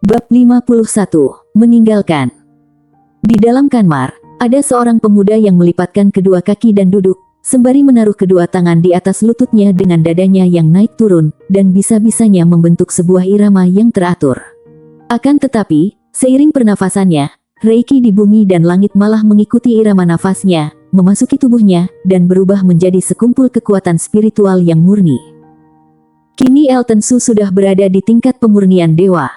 Bab 51. Meninggalkan. Di dalam kamar, ada seorang pemuda yang melipatkan kedua kaki dan duduk, sembari menaruh kedua tangan di atas lututnya dengan dadanya yang naik turun, dan bisa-bisanya membentuk sebuah irama yang teratur. Akan tetapi, seiring pernafasannya, Reiki di bumi dan langit malah mengikuti irama nafasnya, memasuki tubuhnya, dan berubah menjadi sekumpul kekuatan spiritual yang murni. Kini Elton Su sudah berada di tingkat pemurnian dewa.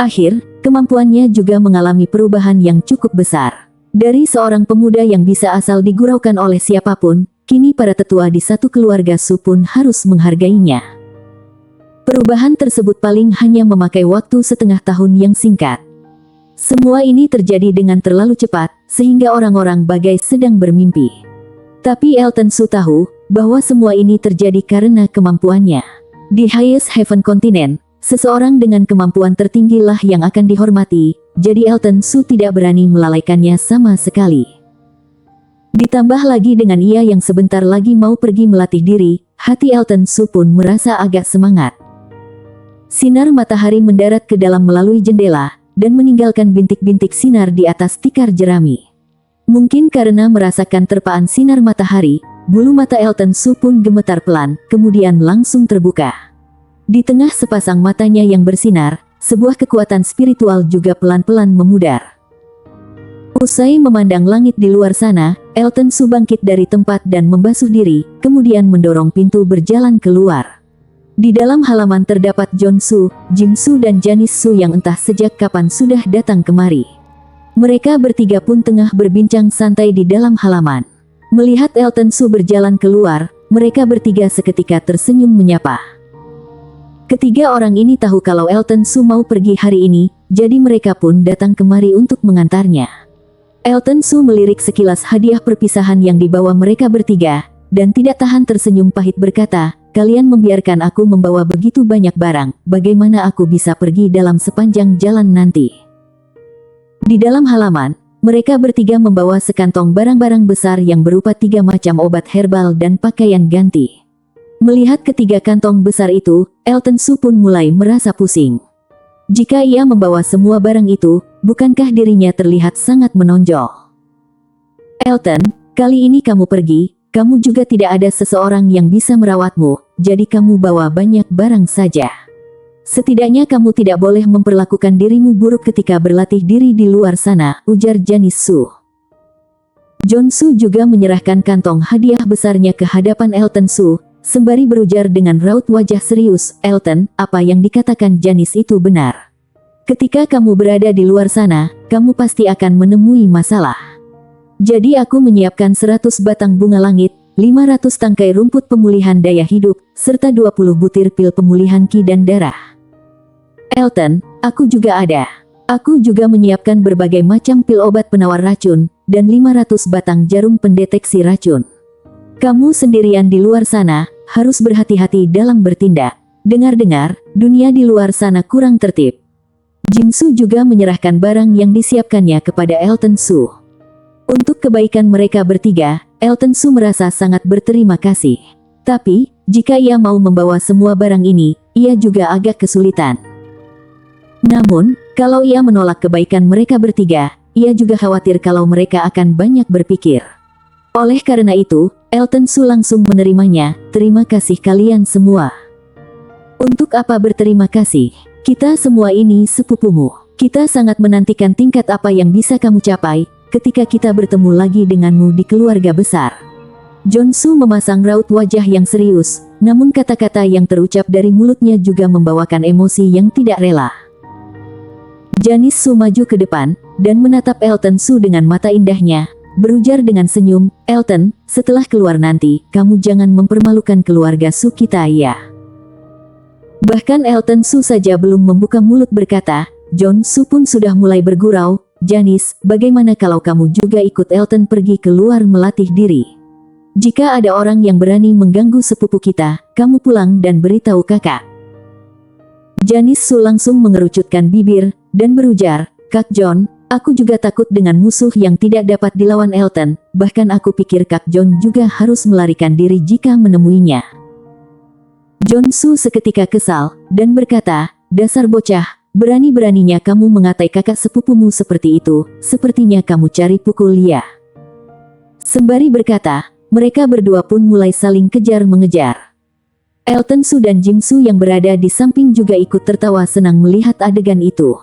Kemampuannya juga mengalami perubahan yang cukup besar. Dari seorang pemuda yang bisa asal diguraukan oleh siapapun, kini para tetua di satu keluarga Su pun harus menghargainya. Perubahan tersebut paling hanya memakai waktu setengah tahun yang singkat. Semua ini terjadi dengan terlalu cepat, sehingga orang-orang bagai sedang bermimpi. Tapi Elton Su tahu, bahwa semua ini terjadi karena kemampuannya. Di Highest Heaven Continent, seseorang dengan kemampuan tertinggilah yang akan dihormati, jadi Elton Su tidak berani melalaikannya sama sekali. Ditambah lagi dengan ia yang sebentar lagi mau pergi melatih diri, hati Elton Su pun merasa agak semangat. Sinar matahari mendarat ke dalam melalui jendela, dan meninggalkan bintik-bintik sinar di atas tikar jerami. Mungkin karena merasakan terpaan sinar matahari, bulu mata Elton Su pun gemetar pelan, kemudian langsung terbuka. Di tengah sepasang matanya yang bersinar, sebuah kekuatan spiritual juga pelan-pelan memudar. Usai memandang langit di luar sana, Elton Su bangkit dari tempat dan membasuh diri, kemudian mendorong pintu berjalan keluar. Di dalam halaman terdapat John Su, Jim Su dan Janice Su yang entah sejak kapan sudah datang kemari. Mereka bertiga pun tengah berbincang santai di dalam halaman. Melihat Elton Su berjalan keluar, mereka bertiga seketika tersenyum menyapa. Ketiga orang ini tahu kalau Elton Su mau pergi hari ini, jadi mereka pun datang kemari untuk mengantarnya. Elton Su melirik sekilas hadiah perpisahan yang dibawa mereka bertiga, dan tidak tahan tersenyum pahit berkata, "Kalian membiarkan aku membawa begitu banyak barang, bagaimana aku bisa pergi dalam sepanjang jalan nanti?" Di dalam halaman, mereka bertiga membawa sekantong barang-barang besar yang berupa 3 macam obat herbal dan pakaian ganti. Melihat ketiga kantong besar itu, Elton Su pun mulai merasa pusing. Jika ia membawa semua barang itu, bukankah dirinya terlihat sangat menonjol? "Elton, kali ini kamu pergi, kamu juga tidak ada seseorang yang bisa merawatmu, jadi kamu bawa banyak barang saja. Setidaknya kamu tidak boleh memperlakukan dirimu buruk ketika berlatih diri di luar sana," ujar Janice Su. John Su juga menyerahkan kantong hadiah besarnya ke hadapan Elton Su, sembari berujar dengan raut wajah serius, "Elton, apa yang dikatakan Janice itu benar. Ketika kamu berada di luar sana, kamu pasti akan menemui masalah. Jadi aku menyiapkan 100 batang bunga langit, 500 tangkai rumput pemulihan daya hidup, serta 20 butir pil pemulihan ki dan darah. Elton, aku juga ada. Aku juga menyiapkan berbagai macam pil obat penawar racun, dan 500 batang jarum pendeteksi racun. Kamu sendirian di luar sana, harus berhati-hati dalam bertindak. Dengar-dengar, dunia di luar sana kurang tertib." Jim Su juga menyerahkan barang yang disiapkannya kepada Elton Su. Untuk kebaikan mereka bertiga, Elton Su merasa sangat berterima kasih. Tapi, jika ia mau membawa semua barang ini, ia juga agak kesulitan. Namun, kalau ia menolak kebaikan mereka bertiga, ia juga khawatir kalau mereka akan banyak berpikir. Oleh karena itu, Elton Su langsung menerimanya. "Terima kasih kalian semua." "Untuk apa berterima kasih? Kita semua ini sepupumu. Kita sangat menantikan tingkat apa yang bisa kamu capai, ketika kita bertemu lagi denganmu di keluarga besar." John Su memasang raut wajah yang serius, namun kata-kata yang terucap dari mulutnya juga membawakan emosi yang tidak rela. Janice Su maju ke depan, dan menatap Elton Su dengan mata indahnya, berujar dengan senyum, "Elton, setelah keluar nanti, kamu jangan mempermalukan keluarga Su kita ya." Bahkan Elton Su saja belum membuka mulut berkata, John Su pun sudah mulai bergurau, "Janice, bagaimana kalau kamu juga ikut Elton pergi keluar melatih diri? Jika ada orang yang berani mengganggu sepupu kita, kamu pulang dan beritahu kakak." Janice Su langsung mengerucutkan bibir, dan berujar, "Kak John, aku juga takut dengan musuh yang tidak dapat dilawan Elton, bahkan aku pikir Kak John juga harus melarikan diri jika menemuinya." John Su seketika kesal, dan berkata, "Dasar bocah, berani-beraninya kamu mengatai kakak sepupumu seperti itu, sepertinya kamu cari pukul dia. Sembari berkata, mereka berdua pun mulai saling kejar-mengejar. Elton Su dan Jim Su yang berada di samping juga ikut tertawa senang melihat adegan itu.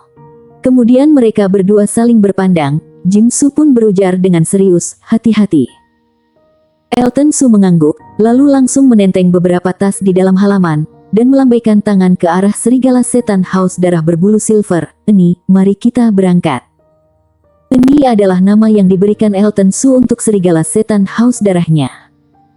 Kemudian mereka berdua saling berpandang, Jim Su pun berujar dengan serius, hati-hati. Elton Su mengangguk, lalu langsung menenteng beberapa tas di dalam halaman, dan melambaikan tangan ke arah serigala setan haus darah berbulu silver. "Ini, mari kita berangkat." Ini adalah nama yang diberikan Elton Su untuk serigala setan haus darahnya.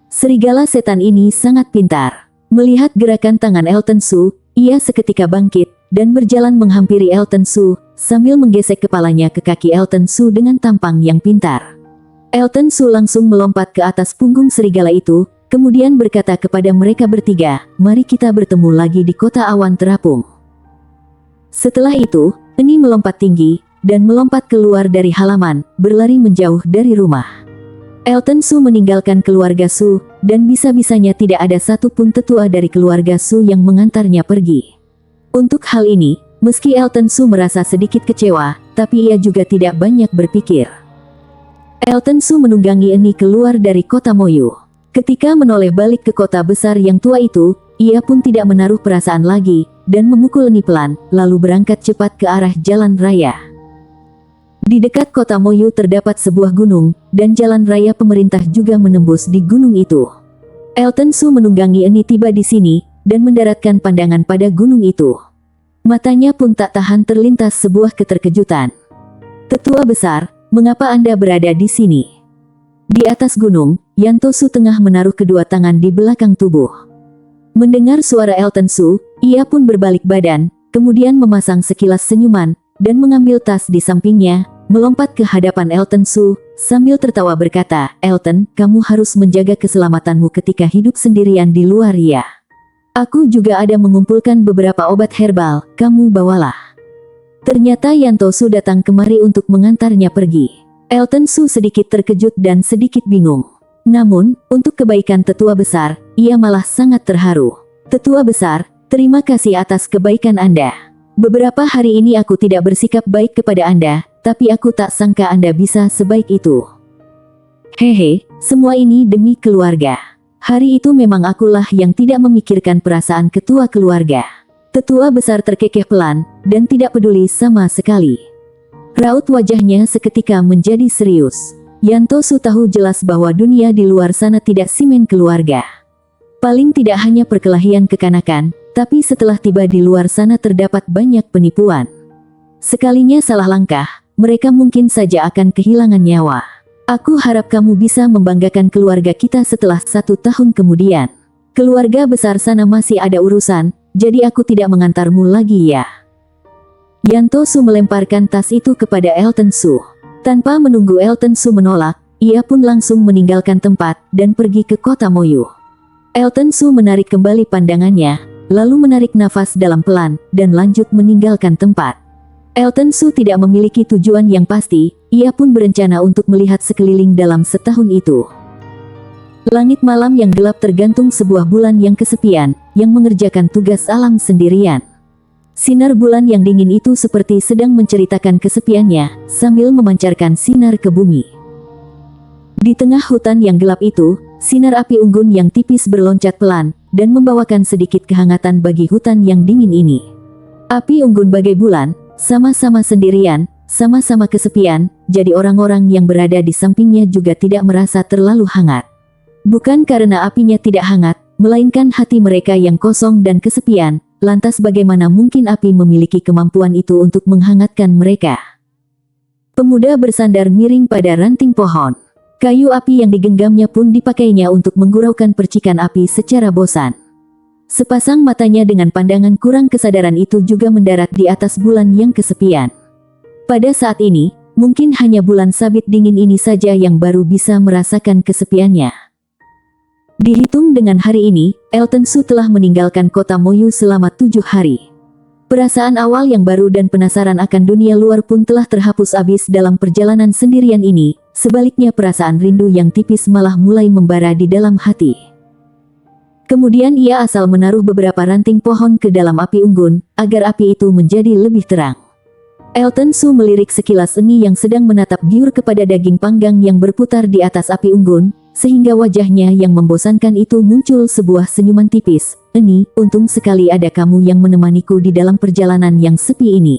Serigala setan ini sangat pintar. Melihat gerakan tangan Elton Su, ia seketika bangkit, dan berjalan menghampiri Elton Su, sambil menggesek kepalanya ke kaki Elton Su dengan tampang yang pintar. Elton Su langsung melompat ke atas punggung serigala itu, kemudian berkata kepada mereka bertiga, "Mari kita bertemu lagi di kota awan terapung." Setelah itu, Eni melompat tinggi, dan melompat keluar dari halaman, berlari menjauh dari rumah. Elton Su meninggalkan keluarga Su, dan bisa-bisanya tidak ada satupun tetua dari keluarga Su yang mengantarnya pergi. Untuk hal ini, meski Elton Su merasa sedikit kecewa, tapi ia juga tidak banyak berpikir. Elton Su menunggangi Eni keluar dari kota Moyu. Ketika menoleh balik ke kota besar yang tua itu, ia pun tidak menaruh perasaan lagi, dan memukul Eni pelan, lalu berangkat cepat ke arah jalan raya. Di dekat kota Moyu terdapat sebuah gunung, dan jalan raya pemerintah juga menembus di gunung itu. Elton Su menunggangi Eni tiba di sini, dan mendaratkan pandangan pada gunung itu. Matanya pun tak tahan terlintas sebuah keterkejutan. "Tetua besar, mengapa Anda berada di sini?" Di atas gunung, Yanto Su tengah menaruh kedua tangan di belakang tubuh. Mendengar suara Elton Su, ia pun berbalik badan, kemudian memasang sekilas senyuman, dan mengambil tas di sampingnya, melompat ke hadapan Elton Su, sambil tertawa berkata, "Elton, kamu harus menjaga keselamatanmu ketika hidup sendirian di luar ya. Aku juga ada mengumpulkan beberapa obat herbal, kamu bawalah." Ternyata Yanto Su datang kemari untuk mengantarnya pergi. Elton Su sedikit terkejut dan sedikit bingung. Namun, untuk kebaikan tetua besar, ia malah sangat terharu. "Tetua besar, terima kasih atas kebaikan Anda. Beberapa hari ini aku tidak bersikap baik kepada Anda, tapi aku tak sangka Anda bisa sebaik itu. Hehe, semua ini demi keluarga. Hari itu memang akulah yang tidak memikirkan perasaan ketua keluarga." Tetua besar terkekeh pelan, dan tidak peduli sama sekali. Raut wajahnya seketika menjadi serius. Yanto Su tahu jelas bahwa dunia di luar sana tidak simen keluarga. Paling tidak hanya perkelahian kekanakan, tapi setelah tiba di luar sana terdapat banyak penipuan. Sekalinya salah langkah, mereka mungkin saja akan kehilangan nyawa. Aku harap kamu bisa membanggakan keluarga kita setelah 1 tahun kemudian. Keluarga besar sana masih ada urusan, jadi aku tidak mengantarmu lagi ya. Yanto Su melemparkan tas itu kepada Elton Su. Tanpa menunggu Elton Su menolak, ia pun langsung meninggalkan tempat, dan pergi ke kota Moyu. Elton Su menarik kembali pandangannya, lalu menarik nafas dalam pelan, dan lanjut meninggalkan tempat. Elton Su tidak memiliki tujuan yang pasti, ia pun berencana untuk melihat sekeliling dalam setahun itu. Langit malam yang gelap tergantung sebuah bulan yang kesepian, yang mengerjakan tugas alam sendirian. Sinar bulan yang dingin itu seperti sedang menceritakan kesepiannya, sambil memancarkan sinar ke bumi. Di tengah hutan yang gelap itu, sinar api unggun yang tipis berloncat pelan, dan membawakan sedikit kehangatan bagi hutan yang dingin ini. Api unggun bagai bulan, sama-sama sendirian, sama-sama kesepian, jadi orang-orang yang berada di sampingnya juga tidak merasa terlalu hangat. Bukan karena apinya tidak hangat, melainkan hati mereka yang kosong dan kesepian. Lantas bagaimana mungkin api memiliki kemampuan itu untuk menghangatkan mereka? Pemuda bersandar miring pada ranting pohon. Kayu api yang digenggamnya pun dipakainya untuk mengguraukan percikan api secara bosan. Sepasang matanya dengan pandangan kurang kesadaran itu juga mendarat di atas bulan yang kesepian. Pada saat ini, mungkin hanya bulan sabit dingin ini saja yang baru bisa merasakan kesepiannya. Dihitung dengan hari ini, Elton Su telah meninggalkan kota Moyu selama 7 hari. Perasaan awal yang baru dan penasaran akan dunia luar pun telah terhapus habis dalam perjalanan sendirian ini, sebaliknya perasaan rindu yang tipis malah mulai membara di dalam hati. Kemudian ia asal menaruh beberapa ranting pohon ke dalam api unggun, agar api itu menjadi lebih terang. Elton Su melirik sekilas Eni yang sedang menatap giur kepada daging panggang yang berputar di atas api unggun, sehingga wajahnya yang membosankan itu muncul sebuah senyuman tipis. Eni, untung sekali ada kamu yang menemaniku di dalam perjalanan yang sepi ini.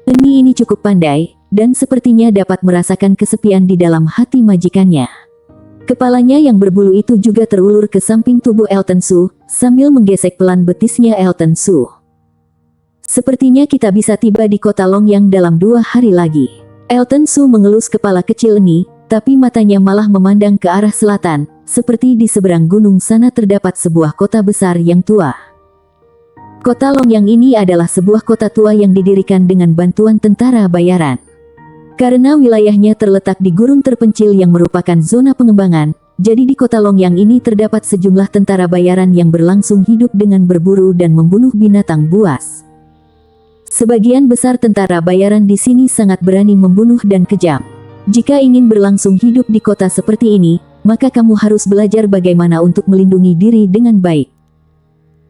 Eni ini cukup pandai, dan sepertinya dapat merasakan kesepian di dalam hati majikannya. Kepalanya yang berbulu itu juga terulur ke samping tubuh Elton Su, sambil menggesek pelan betisnya Elton Su. Sepertinya kita bisa tiba di kota Longyang dalam 2 hari lagi. Elton Su mengelus kepala kecil Eni, tapi matanya malah memandang ke arah selatan, seperti di seberang gunung sana terdapat sebuah kota besar yang tua. Kota Longyang ini adalah sebuah kota tua yang didirikan dengan bantuan tentara bayaran. Karena wilayahnya terletak di gurun terpencil yang merupakan zona pengembangan, jadi di kota Longyang ini terdapat sejumlah tentara bayaran yang berlangsung hidup dengan berburu dan membunuh binatang buas. Sebagian besar tentara bayaran di sini sangat berani membunuh dan kejam. Jika ingin berlangsung hidup di kota seperti ini, maka kamu harus belajar bagaimana untuk melindungi diri dengan baik.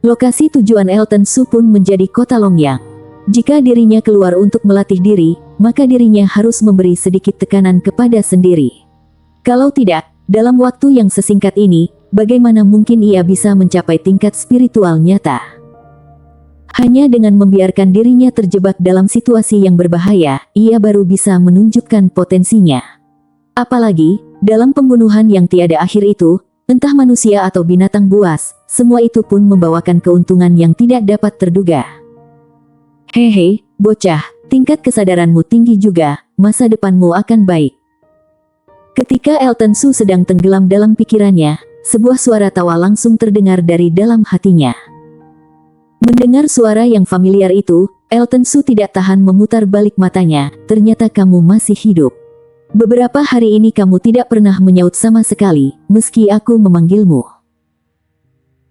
Lokasi tujuan Elton Su pun menjadi kota Longyang. Jika dirinya keluar untuk melatih diri, maka dirinya harus memberi sedikit tekanan kepada sendiri. Kalau tidak, dalam waktu yang sesingkat ini, bagaimana mungkin ia bisa mencapai tingkat spiritual nyata? Hanya dengan membiarkan dirinya terjebak dalam situasi yang berbahaya, ia baru bisa menunjukkan potensinya. Apalagi, dalam pembunuhan yang tiada akhir itu, entah manusia atau binatang buas, semua itu pun membawakan keuntungan yang tidak dapat terduga. Hehe, bocah, tingkat kesadaranmu tinggi juga, masa depanmu akan baik. Ketika Elton Su sedang tenggelam dalam pikirannya, sebuah suara tawa langsung terdengar dari dalam hatinya. Mendengar suara yang familiar itu, Elton Su tidak tahan memutar balik matanya. Ternyata kamu masih hidup. Beberapa hari ini kamu tidak pernah menyaut sama sekali, meski aku memanggilmu.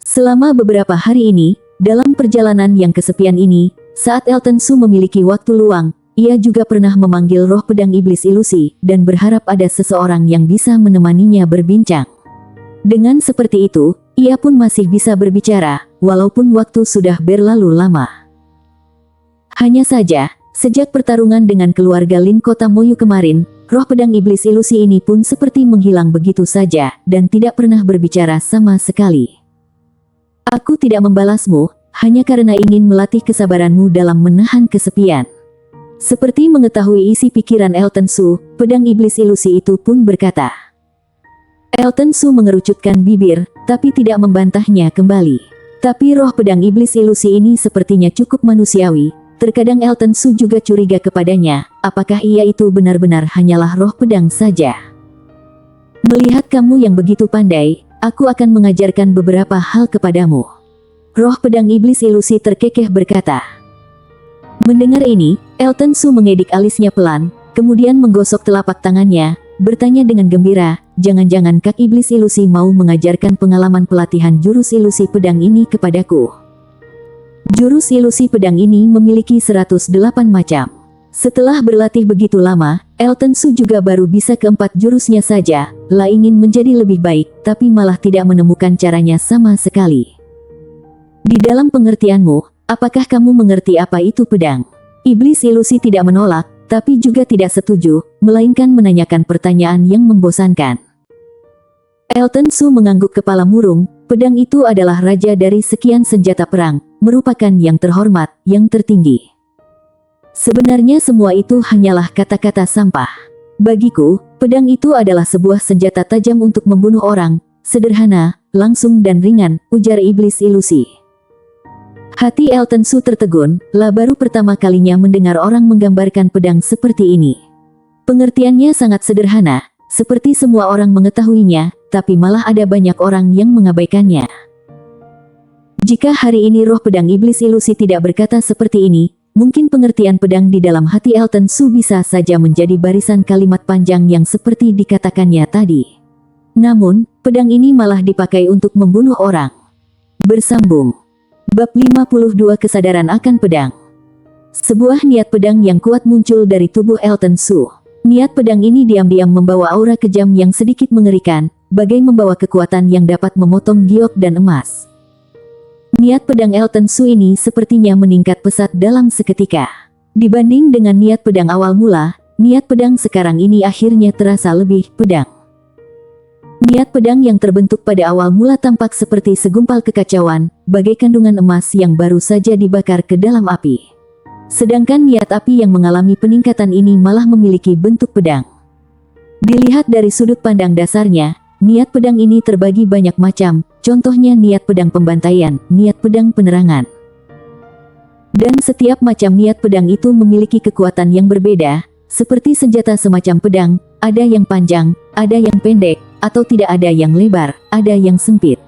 Selama beberapa hari ini, dalam perjalanan yang kesepian ini, saat Elton Su memiliki waktu luang, ia juga pernah memanggil roh pedang iblis ilusi, dan berharap ada seseorang yang bisa menemaninya berbincang. Dengan seperti itu, ia pun masih bisa berbicara, walaupun waktu sudah berlalu lama. Hanya saja, sejak pertarungan dengan keluarga Lin Kota Moyu kemarin, roh pedang iblis ilusi ini pun seperti menghilang begitu saja, dan tidak pernah berbicara sama sekali. Aku tidak membalasmu, hanya karena ingin melatih kesabaranmu dalam menahan kesepian. Seperti mengetahui isi pikiran Elton Su, pedang iblis ilusi itu pun berkata. Elton Su mengerucutkan bibir, tapi tidak membantahnya kembali. Tapi roh pedang iblis ilusi ini sepertinya cukup manusiawi. Terkadang Elton Su juga curiga kepadanya, apakah ia itu benar-benar hanyalah roh pedang saja. Melihat kamu yang begitu pandai, aku akan mengajarkan beberapa hal kepadamu. Roh pedang iblis ilusi terkekeh berkata. Mendengar ini, Elton Su mengedik alisnya pelan, kemudian menggosok telapak tangannya, bertanya dengan gembira, jangan-jangan Kak Iblis Ilusi mau mengajarkan pengalaman pelatihan jurus ilusi pedang ini kepadaku. Jurus ilusi pedang ini memiliki 108 macam. Setelah berlatih begitu lama, Elton Su juga baru bisa keempat jurusnya saja, lah ingin menjadi lebih baik, tapi malah tidak menemukan caranya sama sekali. Di dalam pengertianmu, apakah kamu mengerti apa itu pedang? Iblis ilusi tidak menolak, tapi juga tidak setuju, melainkan menanyakan pertanyaan yang membosankan. Elton Su mengangguk kepala murung, pedang itu adalah raja dari sekian senjata perang, merupakan yang terhormat, yang tertinggi. Sebenarnya semua itu hanyalah kata-kata sampah. Bagiku, pedang itu adalah sebuah senjata tajam untuk membunuh orang, sederhana, langsung dan ringan, ujar iblis ilusi. Hati Elton Su tertegun, lah baru pertama kalinya mendengar orang menggambarkan pedang seperti ini. Pengertiannya sangat sederhana, seperti semua orang mengetahuinya, tapi malah ada banyak orang yang mengabaikannya. Jika hari ini roh pedang iblis ilusi tidak berkata seperti ini, mungkin pengertian pedang di dalam hati Elton Su bisa saja menjadi barisan kalimat panjang yang seperti dikatakannya tadi. Namun, pedang ini malah dipakai untuk membunuh orang. Bersambung. Bab 52 Kesadaran akan pedang. Sebuah niat pedang yang kuat muncul dari tubuh Elton Su. Niat pedang ini diam-diam membawa aura kejam yang sedikit mengerikan, bagai membawa kekuatan yang dapat memotong giok dan emas. Niat pedang Elton Su ini sepertinya meningkat pesat dalam seketika. Dibanding dengan niat pedang awal mula, niat pedang sekarang ini akhirnya terasa lebih pedang. Niat pedang yang terbentuk pada awal mula tampak seperti segumpal kekacauan, bagai kandungan emas yang baru saja dibakar ke dalam api. Sedangkan niat api yang mengalami peningkatan ini malah memiliki bentuk pedang. Dilihat dari sudut pandang dasarnya, niat pedang ini terbagi banyak macam, contohnya niat pedang pembantaian, niat pedang penerangan. Dan setiap macam niat pedang itu memiliki kekuatan yang berbeda, seperti senjata semacam pedang, ada yang panjang, ada yang pendek, atau tidak ada yang lebar, ada yang sempit.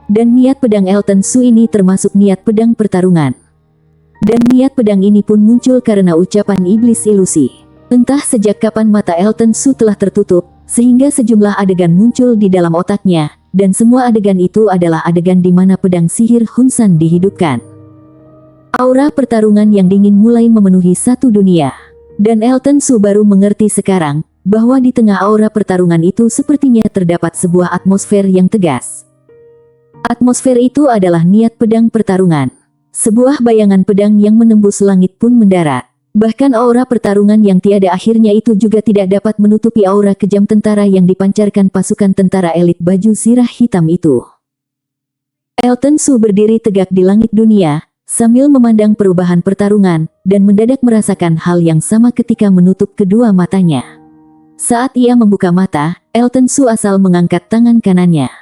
Dan niat pedang Elton Su ini termasuk niat pedang pertarungan. Dan niat pedang ini pun muncul karena ucapan iblis ilusi. Entah sejak kapan mata Elton Su telah tertutup, sehingga sejumlah adegan muncul di dalam otaknya, dan semua adegan itu adalah adegan di mana pedang sihir Hun San dihidupkan. Aura pertarungan yang dingin mulai memenuhi satu dunia. Dan Elton Su baru mengerti sekarang, bahwa di tengah aura pertarungan itu sepertinya terdapat sebuah atmosfer yang tegas. Atmosfer itu adalah niat pedang pertarungan. Sebuah bayangan pedang yang menembus langit pun mendarat. Bahkan aura pertarungan yang tiada akhirnya itu juga tidak dapat menutupi aura kejam tentara yang dipancarkan pasukan tentara elit baju zirah hitam itu. Elton Su berdiri tegak di langit dunia, sambil memandang perubahan pertarungan, dan mendadak merasakan hal yang sama ketika menutup kedua matanya. Saat ia membuka mata, Elton Su asal mengangkat tangan kanannya.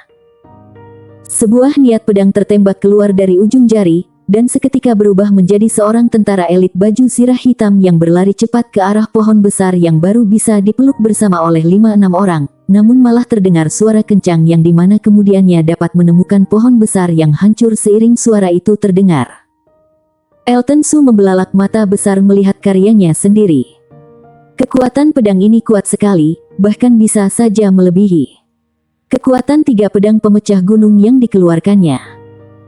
Sebuah niat pedang tertembak keluar dari ujung jari, dan seketika berubah menjadi seorang tentara elit baju zirah hitam yang berlari cepat ke arah pohon besar yang baru bisa dipeluk bersama oleh 5-6 orang, namun malah terdengar suara kencang yang dimana kemudiannya dapat menemukan pohon besar yang hancur seiring suara itu terdengar. Elton Su membelalak mata besar melihat karyanya sendiri. Kekuatan pedang ini kuat sekali, bahkan bisa saja melebihi kekuatan 3 pedang pemecah gunung yang dikeluarkannya.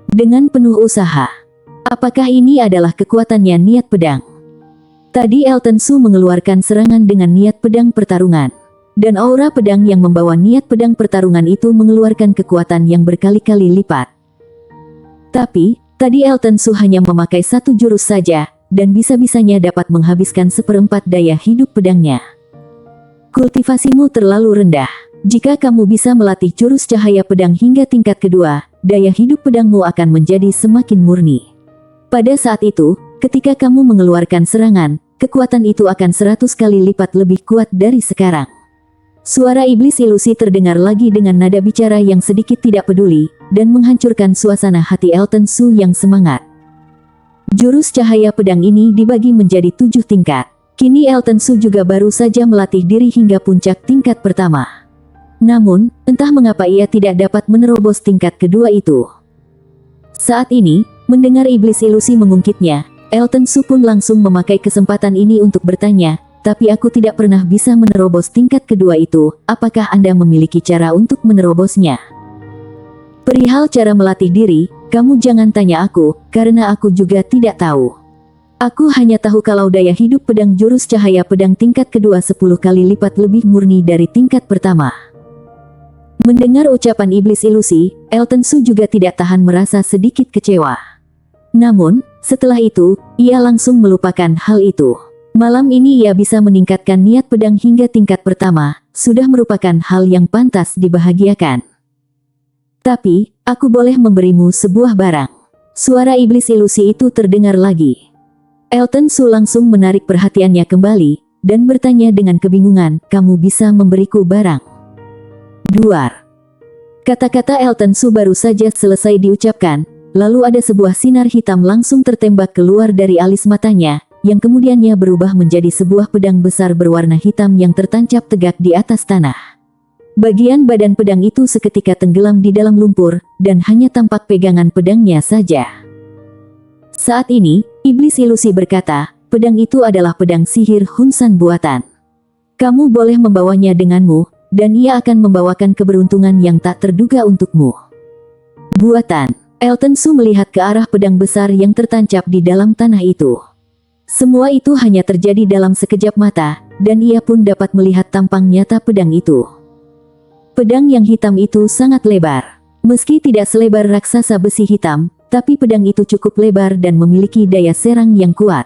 Dengan penuh usaha. Apakah ini adalah kekuatannya niat pedang? Tadi Elton Su mengeluarkan serangan dengan niat pedang pertarungan. Dan aura pedang yang membawa niat pedang pertarungan itu mengeluarkan kekuatan yang berkali-kali lipat. Tapi, tadi Elton Su hanya memakai satu jurus saja, dan bisa-bisanya dapat menghabiskan 1/4 daya hidup pedangnya. Kultivasimu terlalu rendah. Jika kamu bisa melatih jurus cahaya pedang hingga tingkat kedua, daya hidup pedangmu akan menjadi semakin murni. Pada saat itu, ketika kamu mengeluarkan serangan, kekuatan itu akan 100 kali lipat lebih kuat dari sekarang. Suara iblis ilusi terdengar lagi dengan nada bicara yang sedikit tidak peduli, dan menghancurkan suasana hati Elton Su yang semangat. Jurus cahaya pedang ini dibagi menjadi 7 tingkat. Kini Elton Su juga baru saja melatih diri hingga puncak tingkat pertama. Namun, entah mengapa ia tidak dapat menerobos tingkat kedua itu. Saat ini, mendengar iblis ilusi mengungkitnya, Elton Su pun langsung memakai kesempatan ini untuk bertanya, tapi aku tidak pernah bisa menerobos tingkat kedua itu, apakah Anda memiliki cara untuk menerobosnya? Perihal cara melatih diri, kamu jangan tanya aku, karena aku juga tidak tahu. Aku hanya tahu kalau daya hidup pedang jurus cahaya pedang tingkat kedua 10 kali lipat lebih murni dari tingkat pertama. Mendengar ucapan iblis ilusi, Elton Su juga tidak tahan merasa sedikit kecewa. Namun, setelah itu, ia langsung melupakan hal itu. Malam ini ia bisa meningkatkan niat pedang hingga tingkat pertama, sudah merupakan hal yang pantas dibahagiakan. Tapi, aku boleh memberimu sebuah barang. Suara iblis ilusi itu terdengar lagi. Elton Su langsung menarik perhatiannya kembali, dan bertanya dengan kebingungan, kamu bisa memberiku barang? Duar. Kata-kata Elton Su baru saja selesai diucapkan, lalu ada sebuah sinar hitam langsung tertembak keluar dari alis matanya, yang kemudiannya berubah menjadi sebuah pedang besar berwarna hitam yang tertancap tegak di atas tanah. Bagian badan pedang itu seketika tenggelam di dalam lumpur, dan hanya tampak pegangan pedangnya saja. Saat ini, iblis ilusi berkata, pedang itu adalah pedang sihir Hun San buatan. Kamu boleh membawanya denganmu, dan ia akan membawakan keberuntungan yang tak terduga untukmu. Buatan. Elton Su melihat ke arah pedang besar yang tertancap di dalam tanah itu. Semua itu hanya terjadi dalam sekejap mata, dan ia pun dapat melihat tampang nyata pedang itu. Pedang yang hitam itu sangat lebar. Meski tidak selebar raksasa besi hitam, tapi pedang itu cukup lebar dan memiliki daya serang yang kuat.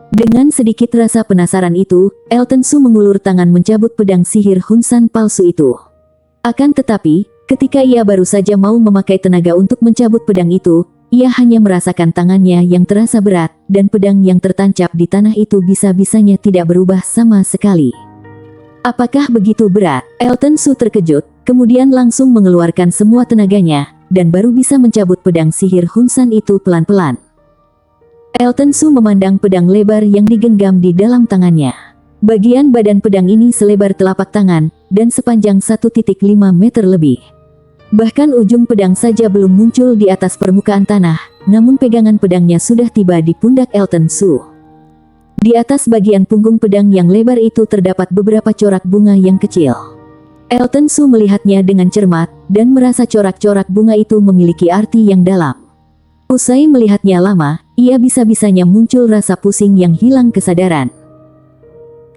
Dengan sedikit rasa penasaran itu, Elton Su mengulur tangan mencabut pedang sihir Hun San palsu itu. Akan tetapi, ketika ia baru saja mau memakai tenaga untuk mencabut pedang itu, ia hanya merasakan tangannya yang terasa berat, dan pedang yang tertancap di tanah itu bisa-bisanya tidak berubah sama sekali. Apakah begitu berat? Elton Su terkejut, kemudian langsung mengeluarkan semua tenaganya, dan baru bisa mencabut pedang sihir Hun San itu pelan-pelan. Elton Su memandang pedang lebar yang digenggam di dalam tangannya. Bagian badan pedang ini selebar telapak tangan, dan sepanjang 1,5 meter lebih. Bahkan ujung pedang saja belum muncul di atas permukaan tanah, namun pegangan pedangnya sudah tiba di pundak Elton Su. Di atas bagian punggung pedang yang lebar itu terdapat beberapa corak bunga yang kecil. Elton Su melihatnya dengan cermat, dan merasa corak-corak bunga itu memiliki arti yang dalam. Usai melihatnya lama, ia bisa-bisanya muncul rasa pusing yang hilang kesadaran.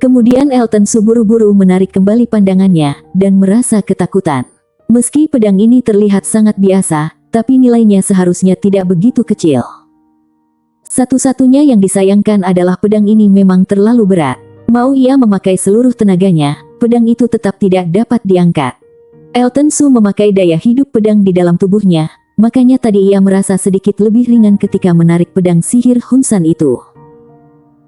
Kemudian Elton Su buru-buru menarik kembali pandangannya, dan merasa ketakutan. Meski pedang ini terlihat sangat biasa, tapi nilainya seharusnya tidak begitu kecil. Satu-satunya yang disayangkan adalah pedang ini memang terlalu berat. Mau ia memakai seluruh tenaganya, pedang itu tetap tidak dapat diangkat. Elton Su memakai daya hidup pedang di dalam tubuhnya, makanya tadi ia merasa sedikit lebih ringan ketika menarik pedang sihir Hun San itu.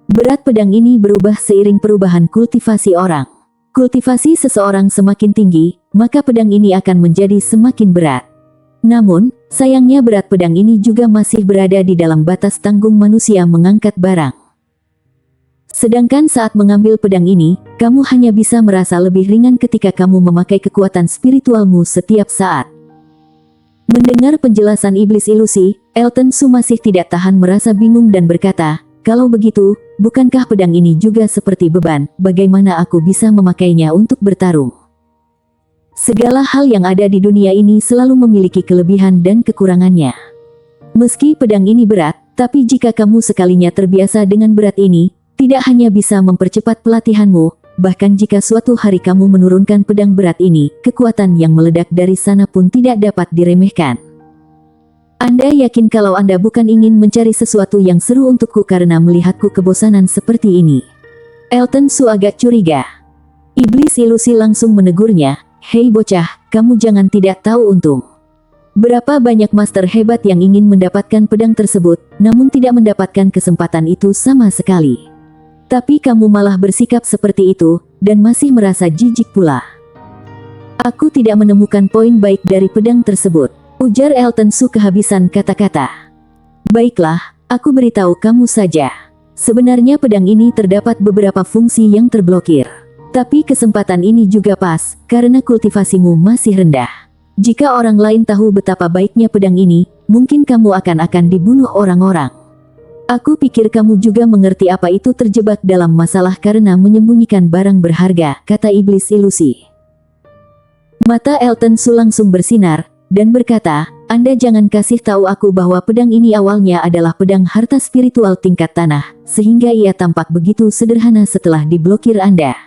Berat pedang ini berubah seiring perubahan kultivasi orang. Kultivasi seseorang semakin tinggi, maka pedang ini akan menjadi semakin berat. Namun, sayangnya berat pedang ini juga masih berada di dalam batas tanggung manusia mengangkat barang. Sedangkan saat mengambil pedang ini, kamu hanya bisa merasa lebih ringan ketika kamu memakai kekuatan spiritualmu setiap saat. Mendengar penjelasan iblis ilusi, Elton Su masih tidak tahan merasa bingung dan berkata, "Kalau begitu, bukankah pedang ini juga seperti beban? Bagaimana aku bisa memakainya untuk bertarung?" Segala hal yang ada di dunia ini selalu memiliki kelebihan dan kekurangannya. Meski pedang ini berat, tapi jika kamu sekalinya terbiasa dengan berat ini, tidak hanya bisa mempercepat pelatihanmu, bahkan jika suatu hari kamu menurunkan pedang berat ini, kekuatan yang meledak dari sana pun tidak dapat diremehkan. Anda yakin kalau Anda bukan ingin mencari sesuatu yang seru untukku karena melihatku kebosanan seperti ini? Elton Su agak curiga. Iblis ilusi langsung menegurnya, "Hei bocah, kamu jangan tidak tahu untung. Berapa banyak master hebat yang ingin mendapatkan pedang tersebut, namun tidak mendapatkan kesempatan itu sama sekali. Tapi kamu malah bersikap seperti itu, dan masih merasa jijik pula." "Aku tidak menemukan poin baik dari pedang tersebut," ujar Elton Su kehabisan kata-kata. "Baiklah, aku beritahu kamu saja. Sebenarnya pedang ini terdapat beberapa fungsi yang terblokir. Tapi kesempatan ini juga pas, karena kultivasimu masih rendah. Jika orang lain tahu betapa baiknya pedang ini, mungkin kamu akan dibunuh orang-orang. Aku pikir kamu juga mengerti apa itu terjebak dalam masalah karena menyembunyikan barang berharga," kata iblis ilusi. Mata Elton Su langsung bersinar, dan berkata, "Anda jangan kasih tahu aku bahwa pedang ini awalnya adalah pedang harta spiritual tingkat tanah, sehingga ia tampak begitu sederhana setelah diblokir Anda.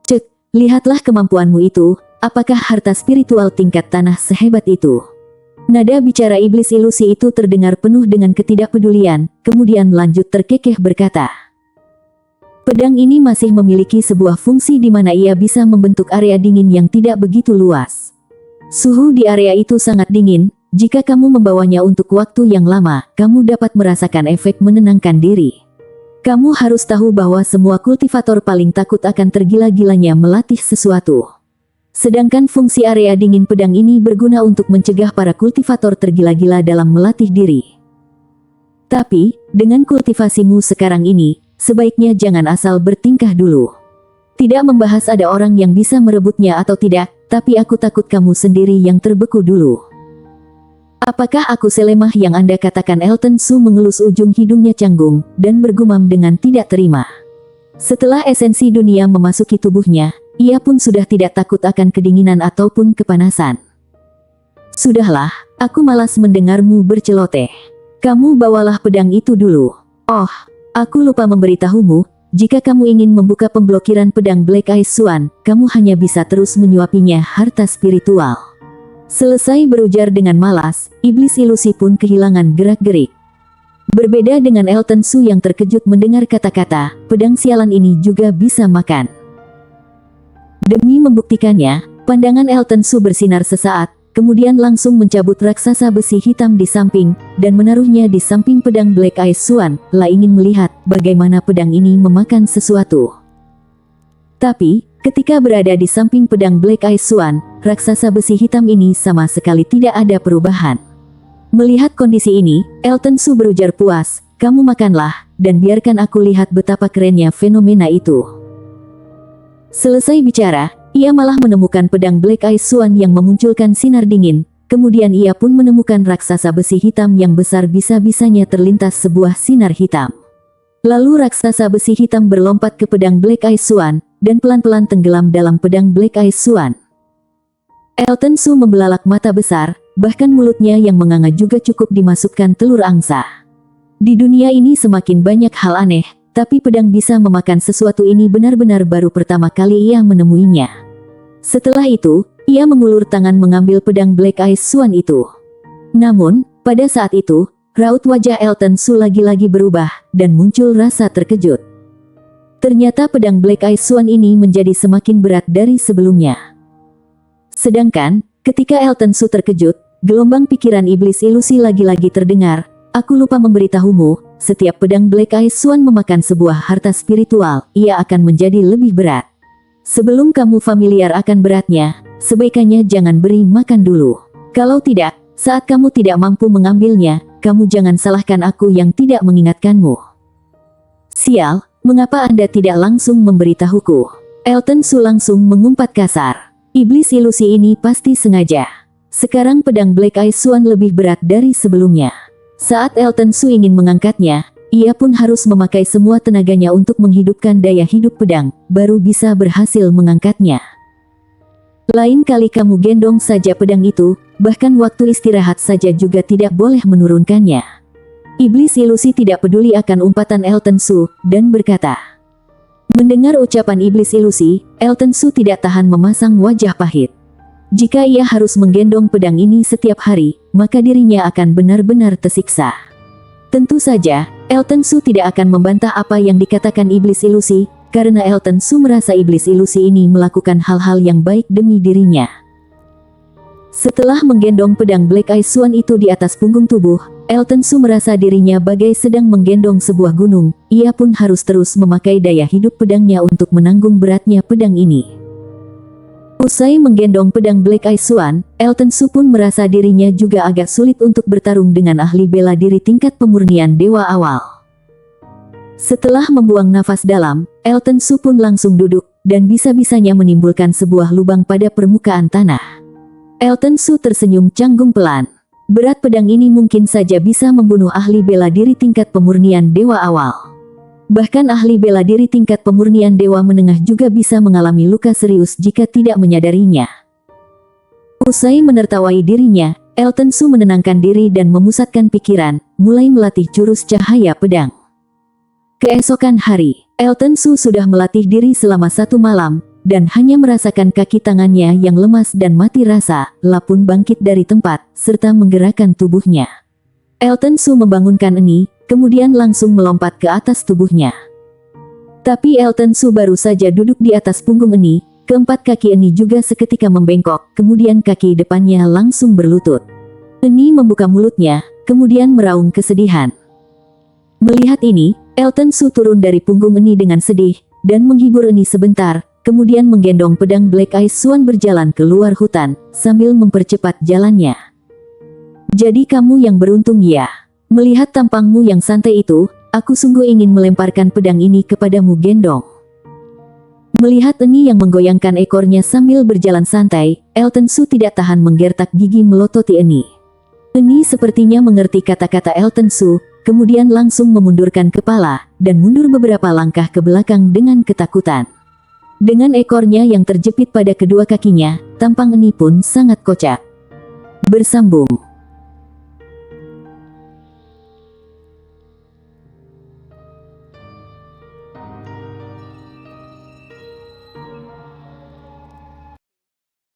Cek, lihatlah kemampuanmu itu, apakah harta spiritual tingkat tanah sehebat itu?" Nada bicara iblis ilusi itu terdengar penuh dengan ketidakpedulian, kemudian lanjut terkekeh berkata, "Pedang ini masih memiliki sebuah fungsi di mana ia bisa membentuk area dingin yang tidak begitu luas. Suhu di area itu sangat dingin, jika kamu membawanya untuk waktu yang lama, kamu dapat merasakan efek menenangkan diri. Kamu harus tahu bahwa semua kultivator paling takut akan tergila-gilanya melatih sesuatu. Sedangkan fungsi area dingin pedang ini berguna untuk mencegah para kultivator tergila-gila dalam melatih diri. Tapi, dengan kultivasimu sekarang ini, sebaiknya jangan asal bertingkah dulu. Tidak membahas ada orang yang bisa merebutnya atau tidak, tapi aku takut kamu sendiri yang terbeku dulu." "Apakah aku selemah yang Anda katakan?" Elton Su mengelus ujung hidungnya canggung, dan bergumam dengan tidak terima. Setelah esensi dunia memasuki tubuhnya, ia pun sudah tidak takut akan kedinginan ataupun kepanasan. "Sudahlah, aku malas mendengarmu berceloteh. Kamu bawalah pedang itu dulu." "Oh, aku lupa memberitahumu, jika kamu ingin membuka pemblokiran pedang Black Ice Swan, kamu hanya bisa terus menyuapinya harta spiritual. Selesai berujar dengan malas, iblis ilusi pun kehilangan gerak-gerik. Berbeda dengan Elton Su yang terkejut mendengar kata-kata, pedang sialan ini juga bisa makan. Demi membuktikannya, pandangan Elton Su bersinar sesaat, kemudian langsung mencabut raksasa besi hitam di samping, dan menaruhnya di samping pedang Black Ice Swan, ingin melihat bagaimana pedang ini memakan sesuatu. Tapi, ketika berada di samping pedang Black Ice Swan, raksasa besi hitam ini sama sekali tidak ada perubahan. Melihat kondisi ini, Elton Su berujar puas, kamu makanlah, dan biarkan aku lihat betapa kerennya fenomena itu. Selesai bicara, ia malah menemukan pedang Black Ice Swan yang memunculkan sinar dingin, kemudian ia pun menemukan raksasa besi hitam yang besar bisa-bisanya terlintas sebuah sinar hitam. Lalu raksasa besi hitam berlompat ke pedang Black Ice Swan, dan pelan-pelan tenggelam dalam pedang Black Ice Swan. Elton Su membelalak mata besar, bahkan mulutnya yang menganga juga cukup dimasukkan telur angsa. Di dunia ini semakin banyak hal aneh, tapi pedang bisa memakan sesuatu ini benar-benar baru pertama kali ia menemuinya. Setelah itu, ia mengulur tangan mengambil pedang Black Ice Swan itu. Namun, pada saat itu, raut wajah Elton Su lagi-lagi berubah, dan muncul rasa terkejut. Ternyata pedang Black Ice Swan ini menjadi semakin berat dari sebelumnya. Sedangkan, ketika Elton Su terkejut, gelombang pikiran iblis ilusi lagi-lagi terdengar, aku lupa memberitahumu, setiap pedang Black Ice Swan memakan sebuah harta spiritual, ia akan menjadi lebih berat. Sebelum kamu familiar akan beratnya, sebaiknya jangan beri makan dulu. Kalau tidak, saat kamu tidak mampu mengambilnya, kamu jangan salahkan aku yang tidak mengingatkanmu. Sial, mengapa Anda tidak langsung memberitahuku? Elton Su langsung mengumpat kasar. Iblis ilusi ini pasti sengaja. Sekarang pedang Black Ice Swan lebih berat dari sebelumnya. Saat Elton Su ingin mengangkatnya, ia pun harus memakai semua tenaganya untuk menghidupkan daya hidup pedang, baru bisa berhasil mengangkatnya. Lain kali kamu gendong saja pedang itu, bahkan waktu istirahat saja juga tidak boleh menurunkannya. Iblis ilusi tidak peduli akan umpatan Elton Su, dan berkata. Mendengar ucapan iblis ilusi, Elton Su tidak tahan memasang wajah pahit. Jika ia harus menggendong pedang ini setiap hari, maka dirinya akan benar-benar tersiksa. Tentu saja, Elton Su tidak akan membantah apa yang dikatakan iblis ilusi, karena Elton Su merasa iblis ilusi ini melakukan hal-hal yang baik demi dirinya. Setelah menggendong pedang Black Ice Swan itu di atas punggung tubuh, Elton Su merasa dirinya bagai sedang menggendong sebuah gunung. Ia pun harus terus memakai daya hidup pedangnya untuk menanggung beratnya pedang ini. Usai menggendong pedang Black Ice Swan, Elton Su pun merasa dirinya juga agak sulit untuk bertarung dengan ahli bela diri tingkat pemurnian dewa awal. Setelah membuang nafas dalam, Elton Su pun langsung duduk, dan bisa-bisanya menimbulkan sebuah lubang pada permukaan tanah. Elton Su tersenyum canggung pelan. Berat pedang ini mungkin saja bisa membunuh ahli bela diri tingkat pemurnian dewa awal. Bahkan ahli bela diri tingkat pemurnian dewa menengah juga bisa mengalami luka serius jika tidak menyadarinya. Usai menertawai dirinya, Elton Su menenangkan diri dan memusatkan pikiran, mulai melatih jurus cahaya pedang. Keesokan hari, Elton Su sudah melatih diri selama 1 malam, dan hanya merasakan kaki tangannya yang lemas dan mati rasa, pun bangkit dari tempat, serta menggerakkan tubuhnya. Elton Su membangunkan Eni, kemudian langsung melompat ke atas tubuhnya. Tapi Elton Su baru saja duduk di atas punggung Eni, keempat kaki Eni juga seketika membengkok, kemudian kaki depannya langsung berlutut. Eni membuka mulutnya, kemudian meraung kesedihan. Melihat ini, Elton Su turun dari punggung Eni dengan sedih, dan menghibur Eni sebentar, kemudian menggendong pedang Black Ice Swan berjalan ke luar hutan, sambil mempercepat jalannya. Jadi kamu yang beruntung ya. Melihat tampangmu yang santai itu, aku sungguh ingin melemparkan pedang ini kepadamu gendong. Melihat Eni yang menggoyangkan ekornya sambil berjalan santai, Elton Su tidak tahan menggertak gigi melototi Eni. Eni sepertinya mengerti kata-kata Elton Su, kemudian langsung memundurkan kepala, dan mundur beberapa langkah ke belakang dengan ketakutan. Dengan ekornya yang terjepit pada kedua kakinya, tampang Eni pun sangat kocak. Bersambung.